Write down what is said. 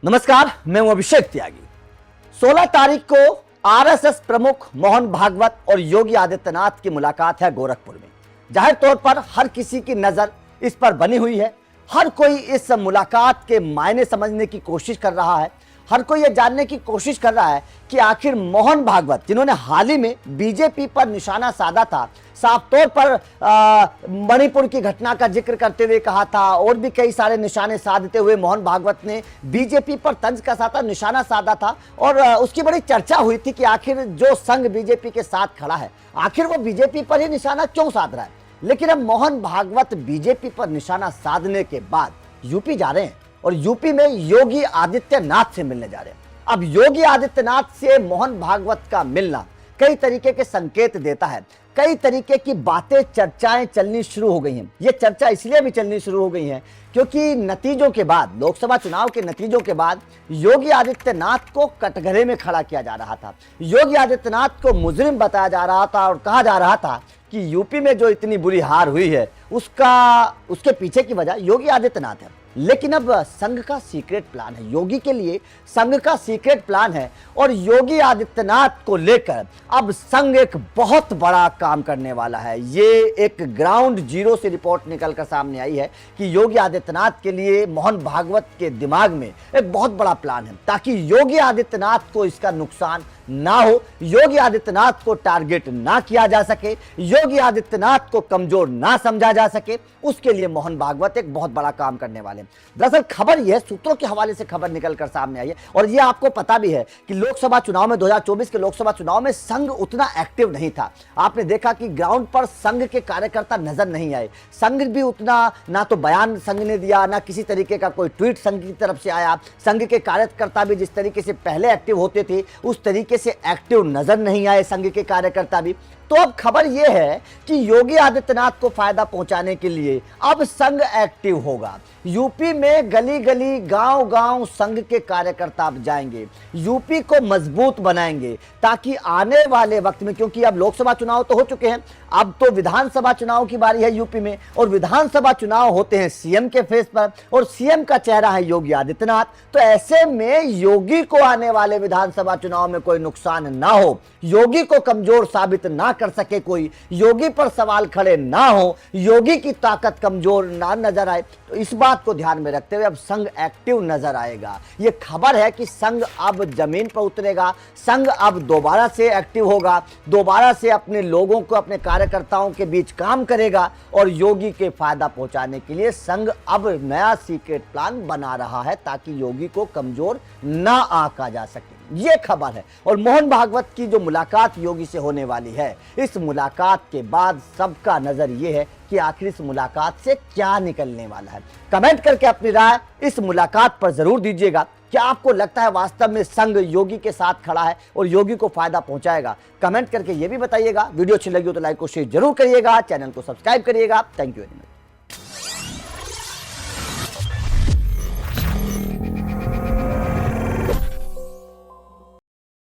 नमस्कार, मैं हूं अभिषेक त्यागी। 16 तारीख को आरएसएस प्रमुख मोहन भागवत और योगी आदित्यनाथ की मुलाकात है गोरखपुर में। जाहिर तौर पर हर किसी की नजर इस पर बनी हुई है। हर कोई इस मुलाकात के मायने समझने की कोशिश कर रहा है। हर कोई यह जानने की कोशिश कर रहा है कि आखिर मोहन भागवत, जिन्होंने हाल ही में बीजेपी पर निशाना साधा था, साफ तौर पर मणिपुर की घटना का जिक्र करते हुए कहा था और भी कई सारे निशाने साधते हुए मोहन भागवत ने बीजेपी पर तंज कसा था, निशाना साधा था और उसकी बड़ी चर्चा हुई थी कि आखिर जो संघ बीजेपी के साथ खड़ा है, आखिर वो बीजेपी पर ही निशाना क्यों साध रहा है। लेकिन अब मोहन भागवत बीजेपी पर निशाना साधने के बाद यूपी जा रहे हैं और यूपी में योगी आदित्यनाथ से मिलने जा रहे हैं। अब योगी आदित्यनाथ से मोहन भागवत का मिलना कई तरीके के संकेत देता है। कई तरीके की बातें, चर्चाएं चलनी शुरू हो गई हैं। ये चर्चा इसलिए भी चलनी शुरू हो गई है क्योंकि नतीजों के बाद, लोकसभा चुनाव के नतीजों के बाद योगी आदित्यनाथ को कटघरे में खड़ा किया जा रहा था। योगी आदित्यनाथ को मुजरिम बताया जा रहा था और कहा जा रहा था कि यूपी में जो इतनी बुरी हार हुई है उसके पीछे की वजह योगी आदित्यनाथ है। लेकिन अब संघ का सीक्रेट प्लान है, योगी के लिए संघ का सीक्रेट प्लान है और योगी आदित्यनाथ को लेकर अब संघ एक बहुत बड़ा काम करने वाला है। ये एक ग्राउंड जीरो से रिपोर्ट निकलकर सामने आई है कि योगी आदित्यनाथ के लिए मोहन भागवत के दिमाग में एक बहुत बड़ा प्लान है ताकि योगी आदित्यनाथ को इसका नुकसान ना हो, योगी आदित्यनाथ को टारगेट ना किया जा सके, योगी आदित्यनाथ को कमजोर ना समझा जा सके। उसके लिए मोहन भागवत एक बहुत बड़ा काम करने वाले हैं। दरअसल खबर यह, सूत्रों के हवाले से खबर निकलकर सामने आई है और यह आपको पता भी है कि लोकसभा चुनाव में 2024 के लोकसभा चुनाव में संघ उतना एक्टिव नहीं था। आपने देखा कि ग्राउंड पर संघ के कार्यकर्ता नजर नहीं आए। संघ भी उतना, ना तो बयान संघ ने दिया, ना किसी तरीके का कोई ट्वीट संघ की तरफ से आया। संघ के कार्यकर्ता भी जिस तरीके से पहले एक्टिव होते थे उस तरीके से एक्टिव नजर नहीं आए संघ के कार्यकर्ता भी। तो अब खबर यह है कि योगी आदित्यनाथ को फायदा पहुंचाने के लिए अब संघ एक्टिव होगा। यूपी में गली गली, गांव गांव संघ के कार्यकर्ता अब जाएंगे, यूपी को मजबूत बनाएंगे ताकि आने वाले वक्त में, क्योंकि अब लोकसभा चुनाव तो हो चुके हैं, अब तो विधानसभा चुनाव की बारी है यूपी में और विधानसभा चुनाव होते हैं सीएम के फेस पर और सीएम का चेहरा है योगी आदित्यनाथ। तो ऐसे में योगी को आने वाले विधानसभा चुनाव में कोई नुकसान ना हो, योगी को कमजोर साबित ना कर सके कोई, योगी पर सवाल खड़े ना हो, योगी की ताकत कमजोर ना नजर आए। तो इस बात को ध्यान में रखते हुए अब संघ एक्टिव नजर आएगा। यह खबर है कि संघ अब जमीन पर उतरेगा, संघ अब दोबारा से एक्टिव होगा, दोबारा से अपने लोगों को, अपने कार्यकर्ताओं के बीच काम करेगा और योगी के फायदा पहुंचाने के लिए संघ अब नया सीक्रेट प्लान बना रहा है ताकि योगी को कमजोर ना आंका जा सके। ये खबर है और मोहन भागवत की जो मुलाकात योगी से होने वाली है, इस मुलाकात के बाद सबका नजर ये है कि आखिर इस मुलाकात से क्या निकलने वाला है। कमेंट करके अपनी राय इस मुलाकात पर जरूर दीजिएगा। क्या आपको लगता है वास्तव में संघ योगी के साथ खड़ा है और योगी को फायदा पहुंचाएगा? कमेंट करके ये भी बताइएगा। वीडियो अच्छी लगी हो तो लाइक और शेयर जरूर करिएगा, चैनल को सब्सक्राइब करिएगा। Thank you very much.